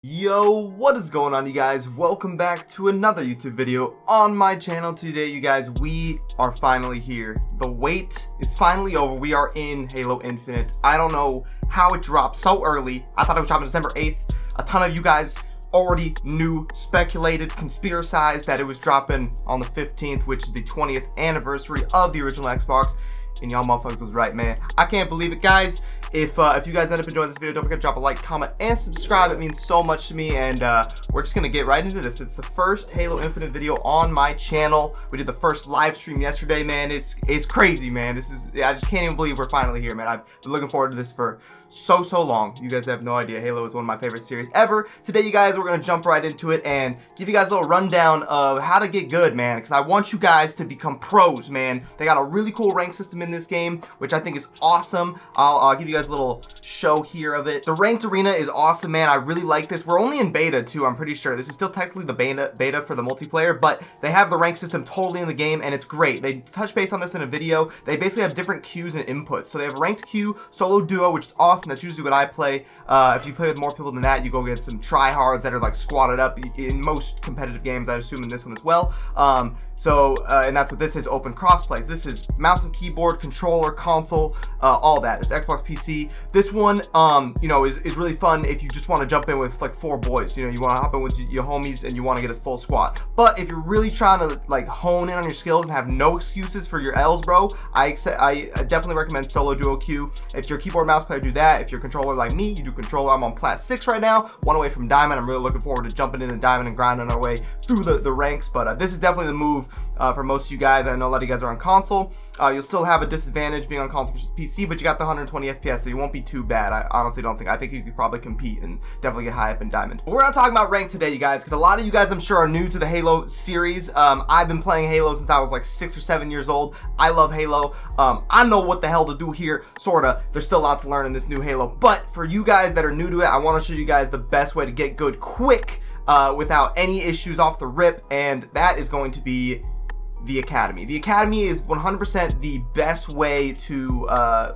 Yo, what is going on, you guys? Welcome back to another YouTube video on my channel. Today, you guys, we are finally here. The wait is finally over. We are in Halo Infinite. I don't know how it dropped so early. I thought it was dropping December 8th. A ton of you guys already knew, speculated, conspiracized that it was dropping on the 15th, which is the 20th anniversary of the original Xbox. And y'all motherfuckers was right, man. I can't believe it, guys. If you guys end up enjoying this video, don't forget to drop a like, comment, and subscribe. It means so much to me, and we're just gonna get right into this. It's the first Halo Infinite video on my channel. We did the first live stream yesterday, man. It's crazy, man. I just can't even believe we're finally here, man. I've been looking forward to this for so long. You guys have no idea. Halo is one of my favorite series ever. Today, you guys, we're gonna jump right into it and give you guys a little rundown of how to get good, man, because I want you guys to become pros, man. They got a really cool rank system in this game, which I think is awesome. I'll give you guys a little show here of it. The ranked arena is awesome, man. I really like this. We're only in beta too, I'm pretty sure. This is still technically the beta for the multiplayer, but they have the rank system totally in the game, and it's great. They touch base on this in a video. They basically have different queues and inputs. So they have ranked queue, solo duo, which is awesome. That's usually what I play. If you play with more people than that, you go get some tryhards that are like squatted up in most competitive games. I assume in this one as well. And that's what this is, open crossplays. This is mouse and keyboard, controller, console, all that. There's Xbox PC. This one, you know, is really fun if you just want to jump in with like 4 boys. You know, you want to hop in with your homies and you want to get a full squad. But if you're really trying to like hone in on your skills and have no excuses for your L's, bro, I definitely recommend solo duo queue. If you're a keyboard mouse player, do that. If you're a controller like me, you do controller. I'm on Plat 6 right now, one away from Diamond. I'm really looking forward to jumping into Diamond and grinding our way through the ranks. But this is definitely the move for most of you guys. I know a lot of you guys are on console. You'll still have a disadvantage being on console versus PC, but you got the 120 FPS, so you won't be too bad. I honestly don't think. I think you could probably compete and definitely get high up in Diamond. But we're not talking about rank today, you guys, because a lot of you guys, I'm sure, are new to the Halo series. I've been playing Halo since I was like 6 or 7 years old. I love Halo. I know what the hell to do here, sorta. There's still a lot to learn in this new Halo, but for you guys that are new to it, I want to show you guys the best way to get good quick without any issues off the rip, and that is going to be the Academy. The Academy is 100% the best way to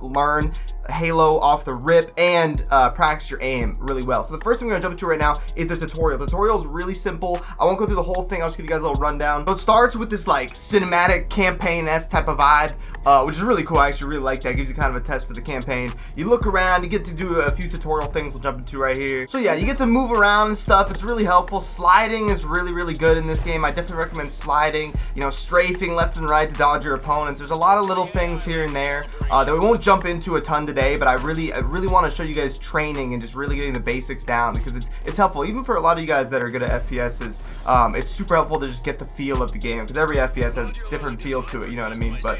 learn Halo off the rip and practice your aim really well. So the first thing we're gonna jump into right now is the tutorial. The tutorial is really simple. I won't go through the whole thing. I'll just give you guys a little rundown. So it starts with this like cinematic campaign-esque type of vibe, which is really cool. I actually really like that. It gives you kind of a test for the campaign. You look around, you get to do a few tutorial things we'll jump into right here. So yeah, you get to move around and stuff. It's really helpful. Sliding is really good in this game. I definitely recommend sliding, you know, strafing left and right to dodge your opponents. There's a lot of little things here and there that we won't jump into a ton today, but I really want to show you guys training and just really getting the basics down, because it's helpful even for a lot of you guys that are good at FPSs. It's super helpful to just get the feel of the game, because every FPS has a different feel to it, you know what I mean? But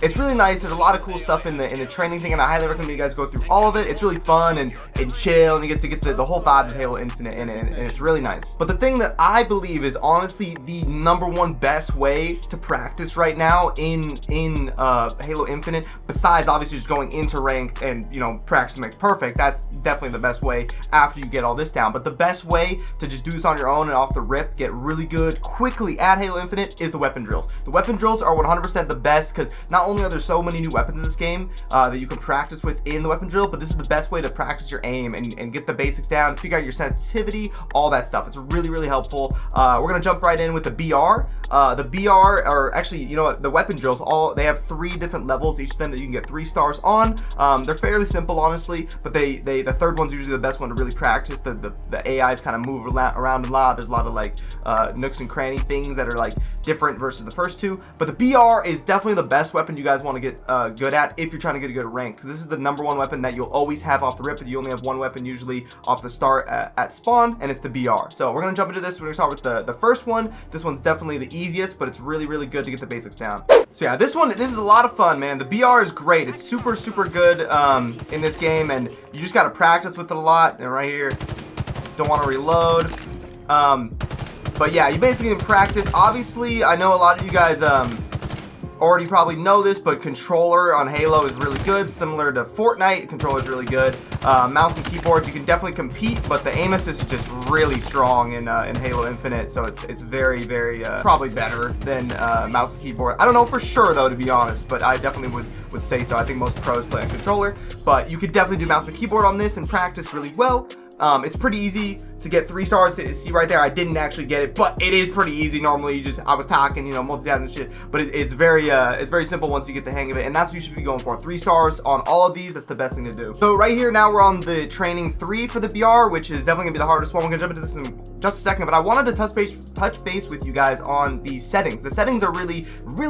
it's really nice. There's a lot of cool stuff in the training thing, and I highly recommend you guys go through all of it. It's really fun and chill, and you get to get the whole vibe of Halo Infinite in it, and it's really nice. But the thing that I believe is honestly the #1 best way to practice right now in Halo Infinite, besides obviously just going into ranked and, you know, practice makes perfect. That's definitely the best way after you get all this down. But the best way to just do this on your own and off the rip, get really good quickly at Halo Infinite, is the weapon drills. The weapon drills are 100% the best, because not only are there so many new weapons in this game that you can practice with in the weapon drill, but this is the best way to practice your aim and get the basics down, figure out your sensitivity, all that stuff. It's really helpful. We're gonna jump right in with the BR. The BR are actually, you know what, the weapon drills, they have 3 different levels, each of them, that you can get 3 stars on. They're fairly simple, honestly, but the 3rd one's usually the best one to really practice. The AIs kind of move around a lot. There's a lot of like nooks and cranny things that are like different versus the first 2, but the BR is definitely the best weapon you guys want to get good at if you're trying to get a good rank, because this is the #1 weapon that you'll always have off the rip, but you only have 1 weapon usually off the start at spawn, and it's the BR. So we're gonna jump into this. We're gonna start with the first one. This one's definitely the easiest, but it's really good to get the basics down. So yeah, this is a lot of fun, man. The BR is great. It's super good in this game, and you just gotta practice with it a lot. And right here, don't want to reload. But yeah, you basically can practice. Obviously, I know a lot of you guys already probably know this, but controller on Halo is really good, similar to Fortnite. Controller is really good. Mouse and keyboard, you can definitely compete, but the aim assist is just really strong in Halo Infinite, so it's very probably better than mouse and keyboard. I don't know for sure though, to be honest, but I definitely would say so. I think most pros play on controller, but you could definitely do mouse and keyboard on this and practice really well. It's pretty easy to get 3 stars. See right there, I didn't actually get it, but it is pretty easy. Normally you just, I was talking, you know, multitasking and shit, but it's very simple once you get the hang of it, and that's what you should be going for. 3 stars on all of these. That's the best thing to do. So right here now we're on the training 3 for the BR, which is definitely gonna be the hardest one. We're gonna jump into this in just a second, but I wanted to touch base with you guys on the settings. The settings are really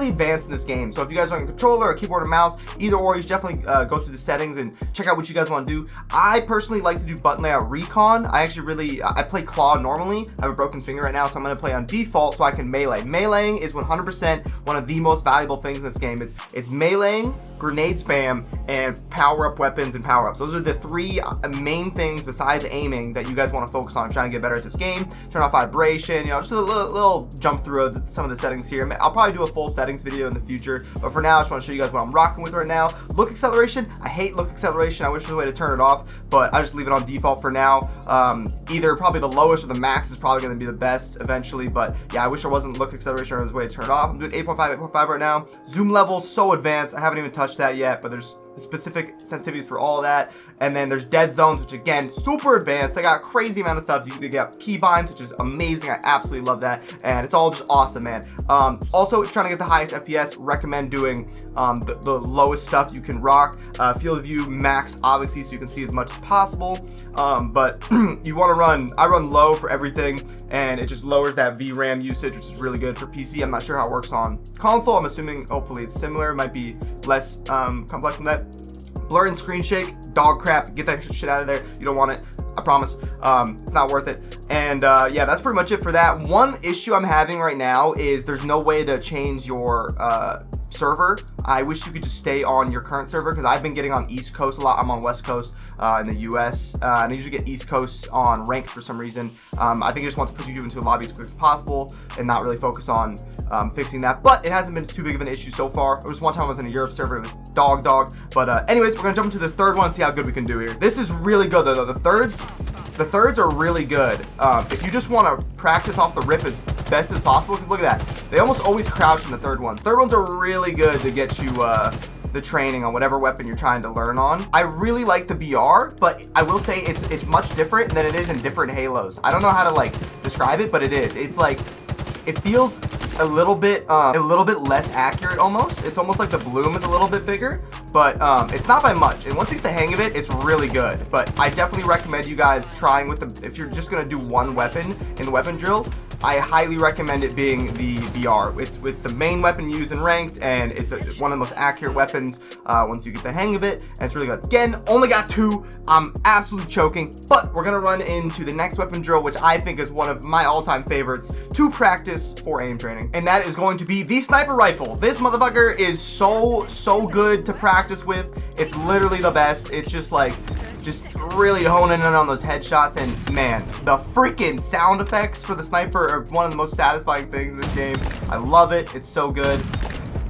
advanced in this game. So if you guys are on a controller or keyboard or mouse, either or, you should definitely go through the settings and check out what you guys want to do. I personally like to do button layout recon. I actually I play claw normally. I have a broken finger right now, so I'm going to play on default so I can melee. Meleeing is 100% one of the most valuable things in this game. It's meleeing, grenade spam, and power up weapons and power ups. Those are the 3 main things besides aiming that you guys want to focus on. I'm trying to get better at this game. Turn off vibration, you know, just a little jump through of some of the settings here. I'll probably do a full settings video in the future, but for now I just want to show you guys what I'm rocking with right now. Look acceleration, I hate look acceleration. I wish there was a way to turn it off, but I just leave it on default for now. Either probably the lowest or the max is probably going to be the best eventually, but yeah, I wish there wasn't look acceleration or there was a way to turn it off. I'm doing 8.5 right now. Zoom level so advanced, I haven't even touched that yet, but there's specific sensitivities for all that. And then there's dead zones, which again, super advanced. They got crazy amount of stuff. You get keybinds, which is amazing. I absolutely love that, and it's all just awesome, man. Also, trying to get the highest FPS, recommend doing the lowest stuff you can rock. Field of view max, obviously, so you can see as much as possible. But you want to run, I run low for everything, and it just lowers that VRAM usage, which is really good for PC. I'm not sure how it works on console. I'm assuming hopefully it's similar. It might be less complex than that. Blur and screen shake, dog crap. Get that shit out of there. You don't want it, I promise. It's not worth it. And yeah, that's pretty much it for that. One issue I'm having right now is there's no way to change your server. I wish you could just stay on your current server, because I've been getting on East Coast a lot. I'm on West Coast in the US, and I usually get East Coast on ranked for some reason. I think I just want to put you into the lobby as quick as possible and not really focus on fixing that, but it hasn't been too big of an issue so far. There was one time I was in a Europe server, it was dog, but anyways, we're gonna jump into this third one and see how good we can do here. This is really good though. The thirds are really good. If you just want to practice off the rip as best as possible, because look at that, they almost always crouch in the third ones. Third ones are really good to get you the training on whatever weapon you're trying to learn on. I really like the BR, but I will say it's much different than it is in different Halos. I don't know how to like describe it, but it is. It's like, it feels a little bit less accurate almost. It's almost like the bloom is a little bit bigger, but it's not by much. And once you get the hang of it, it's really good. But I definitely recommend you guys trying with the, if you're just gonna do one weapon in the weapon drill, I highly recommend it being the BR. It's the main weapon used in ranked, and it's one of the most accurate weapons once you get the hang of it, and it's really good. Again, only got 2. I'm absolutely choking, but we're gonna run into the next weapon drill, which I think is one of my all-time favorites to practice for aim training, and that is going to be the sniper rifle. This motherfucker is so good to practice with. It's literally the best. It's just like, really honing in on those headshots, and man, the freaking sound effects for the sniper are one of the most satisfying things in this game. I love it. It's so good.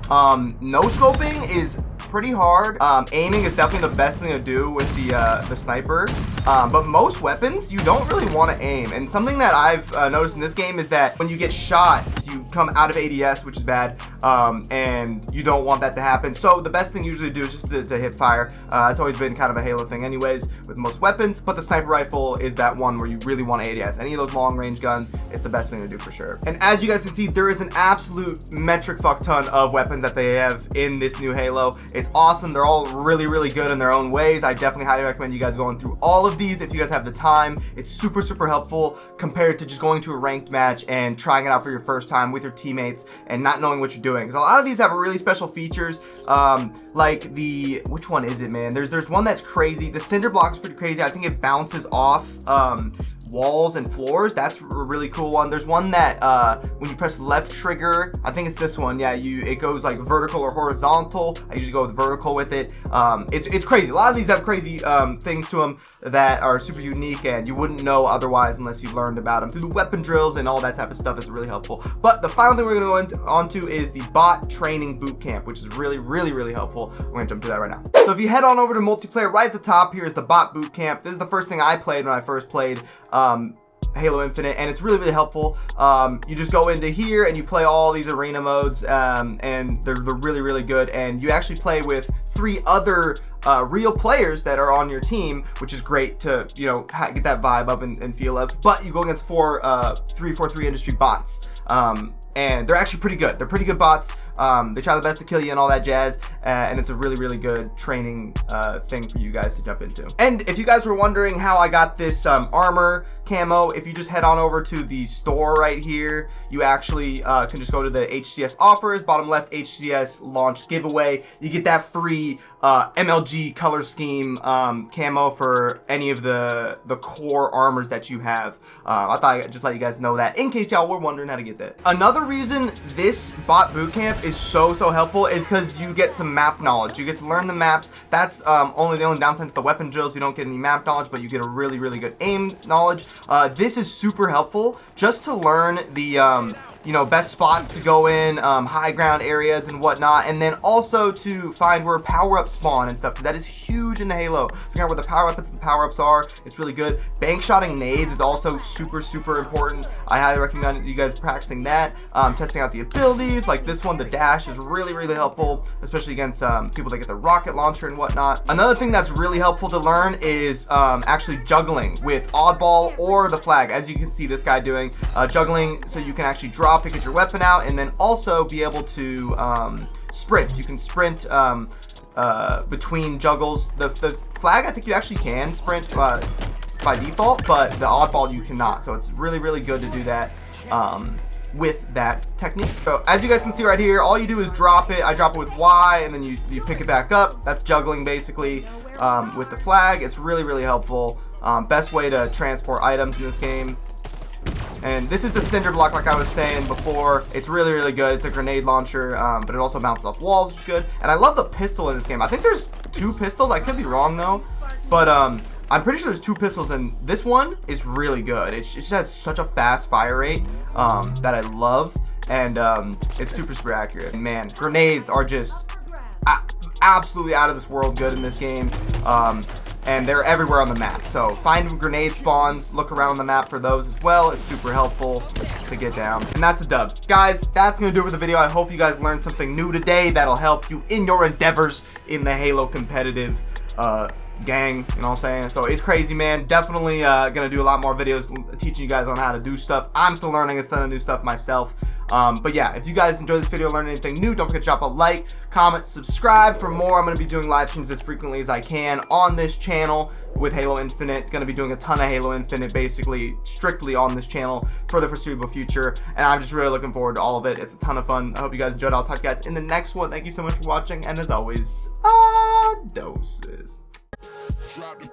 No scoping is pretty hard. Aiming is definitely the best thing to do with the sniper, but most weapons you don't really want to aim. And something that I've noticed in this game is that when you get shot, you come out of ADS, which is bad, and you don't want that to happen. So the best thing usually to do is just to hit fire. It's always been kind of a Halo thing anyways with most weapons, but the sniper rifle is that one where you really want ADS. Any of those long range guns, it's the best thing to do for sure. And as you guys can see, there is an absolute metric fuck ton of weapons that they have in this new Halo. It's awesome. They're all really good in their own ways. I definitely highly recommend you guys going through all of these if you guys have the time. It's super helpful compared to just going to a ranked match and trying it out for your first time with your teammates and not knowing what you're doing, because a lot of these have really special features, like the, which one is it, man? There's one that's crazy. The cinder block is pretty crazy. I think it bounces off walls and floors. That's a really cool one. There's one that when you press left trigger, I think it's this one, yeah, it goes like vertical or horizontal. I usually go with vertical with it. It's crazy. A lot of these have crazy things to them that are super unique, and you wouldn't know otherwise unless you learned about them through the weapon drills and all that type of stuff. Is really helpful. But the final thing we're going to go on to is the bot training boot camp, which is really helpful. We're going to jump to that right now. So if you head on over to multiplayer, right at the top here is the bot boot camp. This is the first thing I played when I first played Halo Infinite, and it's really helpful. You just go into here and you play all these arena modes, and they're really good, and you actually play with 3 other real players that are on your team, which is great to, you know, get that vibe of and feel of. But you go against 343 industry bots. And they're actually pretty good. They're pretty good bots. They try the best to kill you and all that jazz, and it's a really, really good training thing for you guys to jump into. And if you guys were wondering how I got this armor camo, if you just head on over to the store right here, you actually can just go to the HCS offers, bottom left, HCS launch giveaway. You get that free MLG color scheme camo for any of the core armors that you have. I thought I'd just let you guys know that in case y'all were wondering how to get that. Another reason this bot bootcamp is so helpful is because you get some map knowledge. You get to learn the maps. That's the only downside to the weapon drills. You don't get any map knowledge, but you get a really, really good aim knowledge. This is super helpful just to learn the you know, best spots to go in, high ground areas and whatnot, and then also to find where power-ups spawn and stuff. That is huge in Halo. Figuring out where the power-ups are, it's really good. Bank shotting nades is also super important. I highly recommend you guys practicing that. Testing out the abilities, like this one, the dash is really helpful, especially against people that get the rocket launcher and whatnot. Another thing that's really helpful to learn is actually juggling with oddball or the flag, as you can see this guy doing. Juggling, so you can actually drop it, get your weapon out, and then also be able to sprint. You can sprint between juggles. The flag, I think you actually can sprint by default, but the oddball you cannot. So it's really good to do that with that technique. So as you guys can see right here, all you do is drop it. I drop it with Y, and then you pick it back up. That's juggling basically with the flag. It's really helpful. Best way to transport items in this game. And this is the cinder block, like I was saying before. It's really good. It's a grenade launcher, but it also bounces off walls, which is good. And I love the pistol in this game. I think there's 2 pistols. I could be wrong though, but I'm pretty sure there's 2 pistols, and this one is really good. It just has such a fast fire rate that I love, and it's super accurate. And man, grenades are just absolutely out of this world good in this game. And they're everywhere on the map. So find grenade spawns, look around on the map for those as well. It's super helpful to get down. And that's a dub. Guys, that's gonna do it for the video. I hope you guys learned something new today that'll help you in your endeavors in the Halo competitive gang, you know what I'm saying? So it's crazy, man. Definitely gonna do a lot more videos teaching you guys on how to do stuff. I'm still learning a ton of new stuff myself. But yeah, if you guys enjoyed this video, learned anything new, don't forget to drop a like, comment, subscribe for more. I'm going to be doing live streams as frequently as I can on this channel with Halo Infinite. Going to be doing a ton of Halo Infinite, basically strictly on this channel for the foreseeable future, and I'm just really looking forward to all of it. It's a ton of fun. I hope you guys enjoyed. I'll talk to you guys in the next one. Thank you so much for watching, and as always, doses. Drop it.